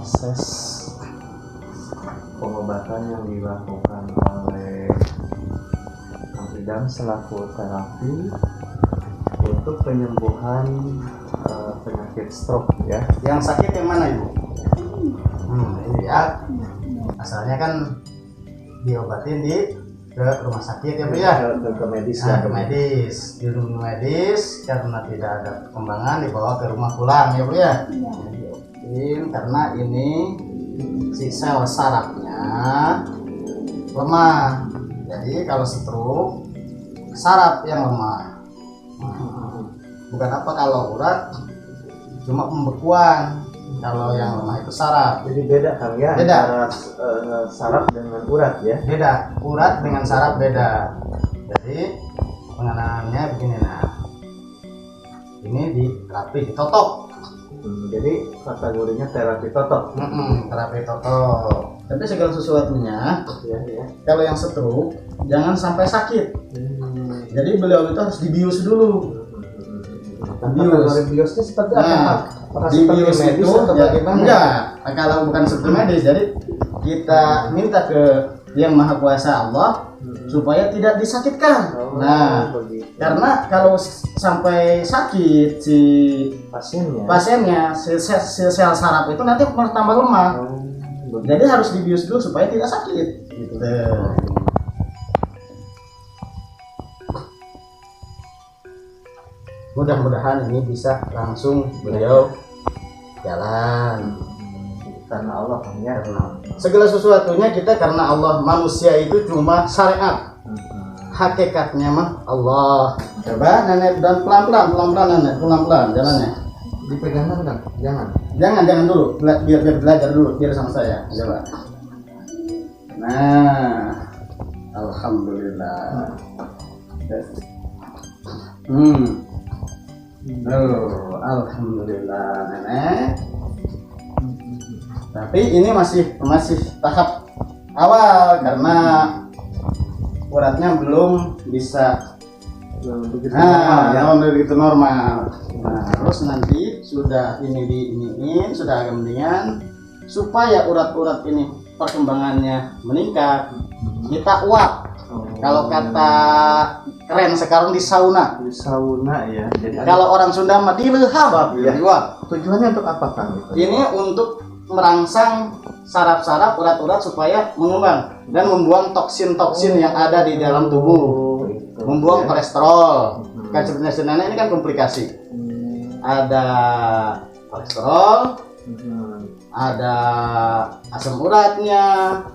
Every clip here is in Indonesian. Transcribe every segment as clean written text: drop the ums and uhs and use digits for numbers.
proses pengobatan yang dilakukan oleh Kang Idam selaku terapi untuk penyembuhan penyakit stroke ya. Yang sakit yang mana Ibu? Ini ya. Asalnya kan diobatin ke rumah sakit ya Bu ya. Ke medis Nah, ke medis. Di rumah medis karena tidak ada perkembangan dibawa ke rumah pulang ya Bu ya. Diobatin karena ini si sel sarafnya lemah. Jadi kalau stroke saraf yang lemah. Bukan apa kalau urat cuma pembekuan, kalau yang lemah itu saraf. Jadi beda Kang ya, Beda. antara saraf dengan urat ya. Beda, urat dengan saraf beda. Jadi penanganannya begini, nah ini diterapi ditotok. Jadi kategorinya terapi totok. Terapi totok. Tapi segala sesuatunya Ya. kalau yang stroke jangan sampai sakit. Jadi beliau itu harus dibius dulu. Kategori biosnya seperti apa? Nah, Apakah di seperti bius medis itu atau ya, bagaimana? enggak, kalau bukan seperti medis. Jadi kita minta ke Yang Maha Kuasa Allah supaya tidak disakitkan. Nah, begitu. karena kalau sampai sakit si pasiennya sel saraf itu nanti malah tambah lemah. Jadi harus dibius dulu supaya tidak sakit. Gitu. Mudah-mudahan ini bisa langsung beliau jalan. Karena Allah ya. Segala sesuatunya kita karena Allah, manusia itu cuma syariat. Hakikatnya mah Allah. Coba nenek dan pelan-pelan nenek, pelan-pelan jalannya. Dipegangkan kan? Jangan dulu, biar belajar dulu, biar sama saya. Coba. Nah, alhamdulillah. Alhamdulillah nenek. Tapi ini masih tahap awal karena uratnya belum bisa begitu normal. Nah, terus nanti sudah ini diiniin, sudah agak mendingan, supaya urat-urat ini perkembangannya meningkat, kita uap. Kalau kata keren sekarang di sauna Ya. Jadi kalau orang Sunda mah dilehap ya. diuap. Tujuannya untuk apa Kang? Ini untuk merangsang saraf-saraf urat-urat supaya mengembang dan membuang toksin-toksin yang ada di dalam tubuh, membuang kolesterol. Kan sebenarnya ini kan komplikasi. Ada kolesterol, ada asam uratnya,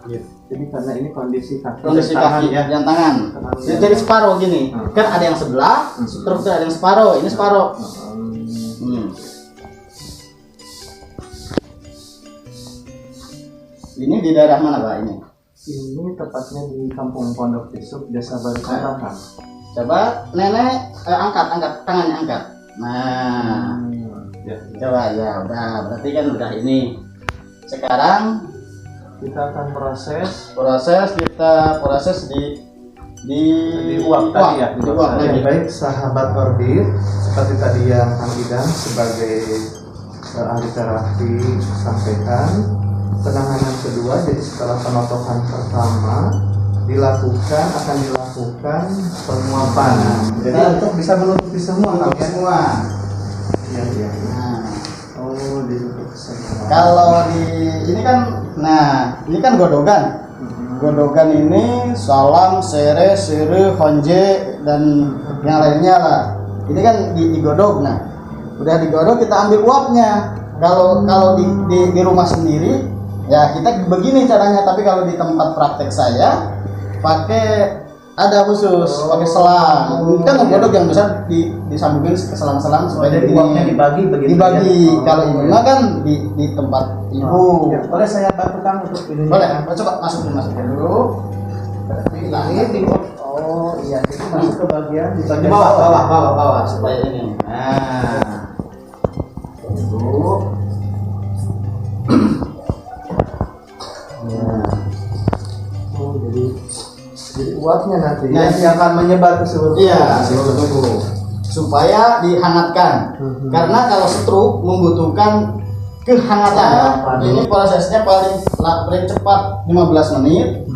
gitu. Jadi karena ini kondisi kaki ya. yang tangan. Jadi separuh gini. Kan ada yang sebelah, terus ada yang separuh. Ini separuh. Ini di daerah mana Pak ini? Ini tepatnya di Kampung Pondok Tisuk, Desa Baru Kota. Coba nenek angkat tangannya angkat. Nah, coba ya udah, berarti kan udah ini. Sekarang kita akan proses di uap tadi ya. Di uap lagi. Baik sahabat orbit, seperti tadi yang Kang Idam sebagai ahli terapi sampaikan, penanganan kedua, jadi setelah penotokan pertama akan dilakukan penguapan. Jadi untuk bisa menutupi semua Untuk semua. Iya. Nah, Ditutup semua. kalau ini kan godogan. Godogan ini salam, sere, honje dan yang lainnya lah. Ini kan digodok. Nah, udah digodok kita ambil uapnya. Kalau di rumah sendiri ya kita begini caranya, tapi kalau di tempat praktek saya pakai ada khusus, pakai selang. Ini kan godok yang besar disambungin ke selang-selang supaya Jadi uapnya dibagi begitu. Dibagi. Kalau ibu kan di tempat ibu. Ya, boleh saya bantu Kang untuk ini? Boleh, coba masukin dulu. Ini iya, itu masuk ke bagian di bagian bawah supaya ini. Nah, dulu. Jadi uapnya nanti yang akan menyebar ke seluruh tubuh supaya dihangatkan. Karena kalau stroke membutuhkan kehangatannya ini prosesnya paling cepat 15 menit,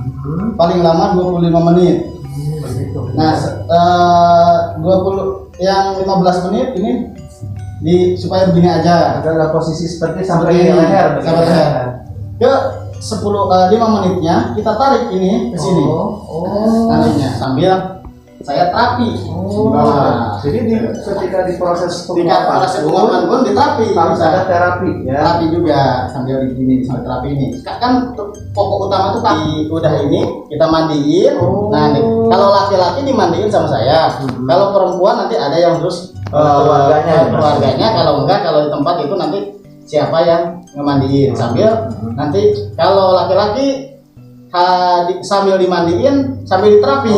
paling lama 25 menit. Nah, 15 menit ini supaya begini aja. Adalah posisi seperti sampai leher. Sampai leher. Ke 5 menitnya kita tarik ini ke sini. Nantinya sambil saya terapi. Jadi ketika di proses proses penguapan pun diterapi. Harus ada terapi ya. Terapi juga sambil begini sambil terapi ini. Kan pokok utama tuh udah ini kita mandiin. Nah, kalau laki-laki dimandiin sama saya. Kalau perempuan nanti ada yang terus keluarganya. Kalau di tempat itu nanti siapa yang ngemandiin sambil nanti kalau laki-laki sambil dimandiin sambil diterapi.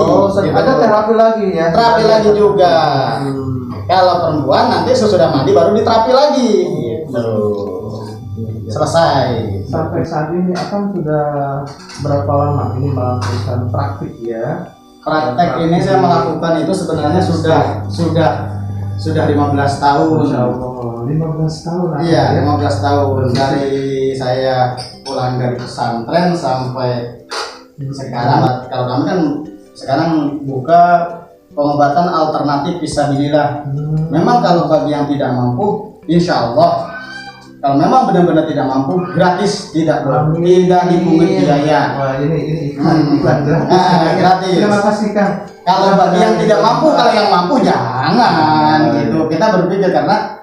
Ada terapi lagi ya. Terapi lagi juga. Kalau perempuan nanti sesudah mandi baru diterapi lagi. Gitu. Selesai. Sampai saat ini akan sudah berapa lama ini melakukan praktik ya? Praktek ini saya melakukan itu sebenarnya sudah 15 tahun. Masya Allah, 15 tahun. Iya, 15 tahun dari saya pulang dari pesantren sampai sekarang. Kalau kami kan sekarang buka pengobatan alternatif fisabilillah. Memang kalau bagi yang tidak mampu, insya Allah kalau memang benar-benar tidak mampu, gratis, tidak dipungut biaya. Wah, ini iklan gratis. Terima kasih Kang. Kalau bagi yang tidak mampu, kalau yang mampu jangan gitu. Kita berpikir karena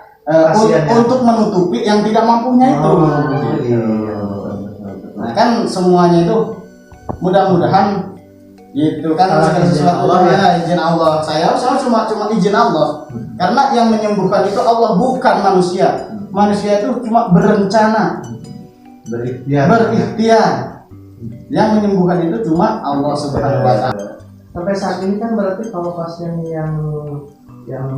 untuk menutupi yang tidak mampunya itu. Nah, kan semuanya itu mudah-mudahan gitu kan segala sesuatu ya izin Allah. Saya cuma izin Allah. Karena yang menyembuhkan itu Allah bukan manusia. Manusia itu cuma berencana, berikhtiar. Yang menyembuhkan itu cuma Allah Subhanahu wa Ta'ala. Sampai saat ini kan berarti kalau pasien yang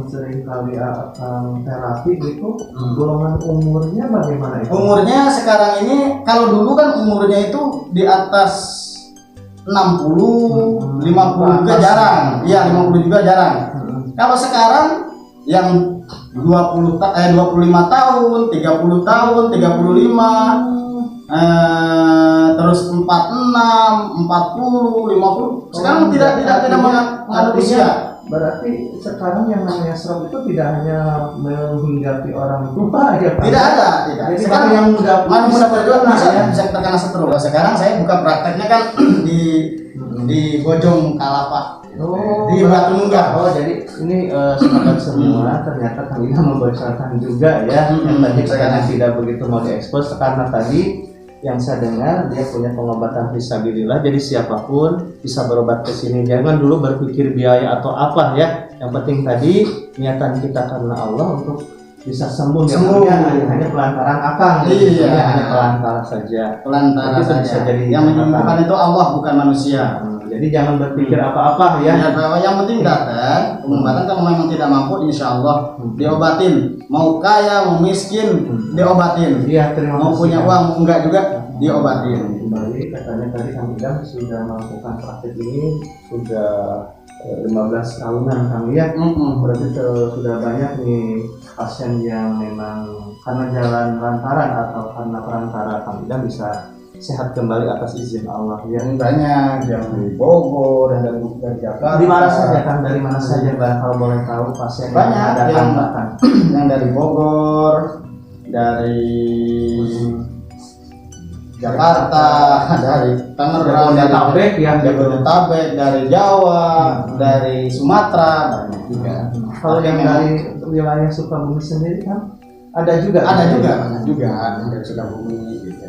sering kali akan terapi gitu, golongan umurnya bagaimana itu? Umurnya sekarang ini kalau dulu kan umurnya itu di atas 60, 50 juga jarang. Iya, 50 juga jarang. Kalau sekarang yang 25 tahun, 30 tahun, 35 terus 46, 40, 50. Sekarang tidak mengandung usia. Berarti sekarang yang namanya stroke itu tidak hanya menghinggapi orang tua ya Pak? Tidak ada, tidak. Jadi sekarang yang muda berdua bisa terkena stroke. Sekarang saya buka prakteknya kan di Bojong Kalapa. Di Batu Nunggal. Jadi ini sahabat semua ternyata kami membocorkan juga ya yang tadi sekarang tidak begitu mau diekspos karena tadi yang saya dengar dia punya pengobatan fisabilillah, jadi siapapun bisa berobat ke sini. Jangan dulu berpikir biaya atau apa ya. Yang penting tadi niatan kita karena Allah untuk bisa sembuh. Hanya pelantaran akang. Iya. Hanya pelantara saja. Pelantara saja. Bisa jadi yang menyembuhkan itu Allah bukan manusia. Jadi jangan berpikir apa-apa ya. Yang penting datang pengobatan. Kalau memang tidak mampu, insya Allah diobatin. Mau kaya, mau miskin, diobatin. Iya, terima kasih. Mau punya uang, enggak juga diobatin. Kembali katanya tadi Kang Idam sudah melakukan praktik ini sudah 15 tahunan Kang ya. Berarti sudah banyak nih pasien yang memang karena jalan lantaran atau karena perantara Kang Idam bisa sehat kembali atas izin Allah ya. Banyak yang dari Bogor dan dari Jakarta. Di mana saja Kang? Dari mana saja Bang? Kalau boleh tahu pasien banyak yang yang dari Bogor, dari Jakarta, dari Tangerang, dari Jabodetabek, dari Jawa, dari Sumatera, banyak juga. Kalau yang dari wilayah Sukabumi sendiri kan ada juga. Banyak juga dari Sukabumi gitu.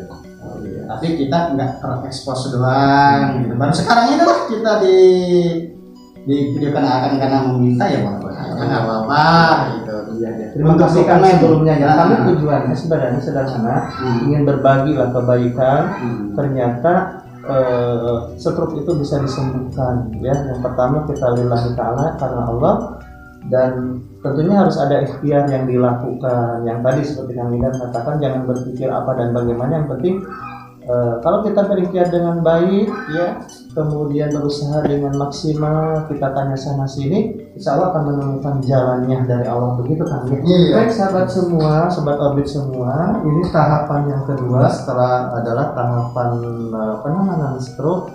Tapi kita nggak terekspos doang gitu. Baru sekarang ini lah kita di video karena meminta ya nggak apa-apa gitu. Terima kasih Kang sebelumnya ya. Kami tujuannya sebenarnya sederhana, ingin berbagi lah kebaikan. Ternyata stroke itu bisa disembuhkan ya. Yang pertama kita lillahi ta'ala karena Allah, dan tentunya harus ada ikhtiar yang dilakukan. Yang tadi seperti Kang Idam katakan, jangan berpikir apa dan bagaimana, yang penting kalau kita berikhtiar dengan baik ya kemudian berusaha dengan maksimal, kita tanya sana sini, insya Allah akan menemukan jalannya dari Allah, begitu kan? Iya. Baik sahabat semua, sobat orbit semua, ini tahapan yang kedua setelah adalah tahapan penanganan stroke.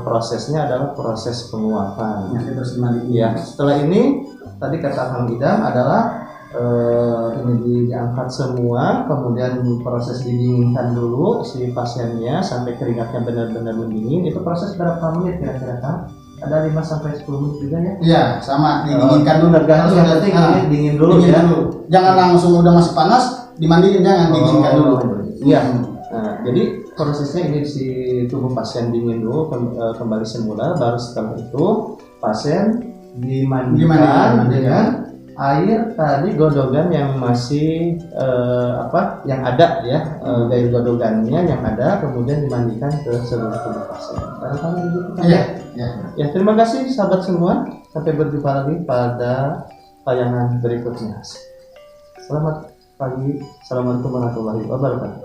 Prosesnya adalah proses penguapan. Ya, setelah ini tadi kata Kang Idam adalah ini diangkat semua, kemudian proses didinginkan dulu si pasiennya sampai keringatnya benar-benar mendingin. Itu proses berapa menit kira-kira Kang? Ada 5 sampai 10 menit juga ya? Iya, sama didinginkan dulu. Tergantung, yang penting ini dingin dulu dingin ya. Dulu. Jangan langsung udah masih panas dimandiin, jangan dinginkan dulu. Iya. Nah, jadi prosesnya ini si tubuh pasien dingin dulu kembali semula, baru setelah itu pasien dimandikan dengan air tadi godogan yang masih yang ada ya, air godogannya yang ada, kemudian dimandikan ke seluruh tubuh pasien. Barangkali gitu kan? Iya. Ya, terima kasih sahabat semua. Sampai berjumpa lagi pada tayangan berikutnya. Selamat pagi. Assalamualaikum warahmatullahi wabarakatuh.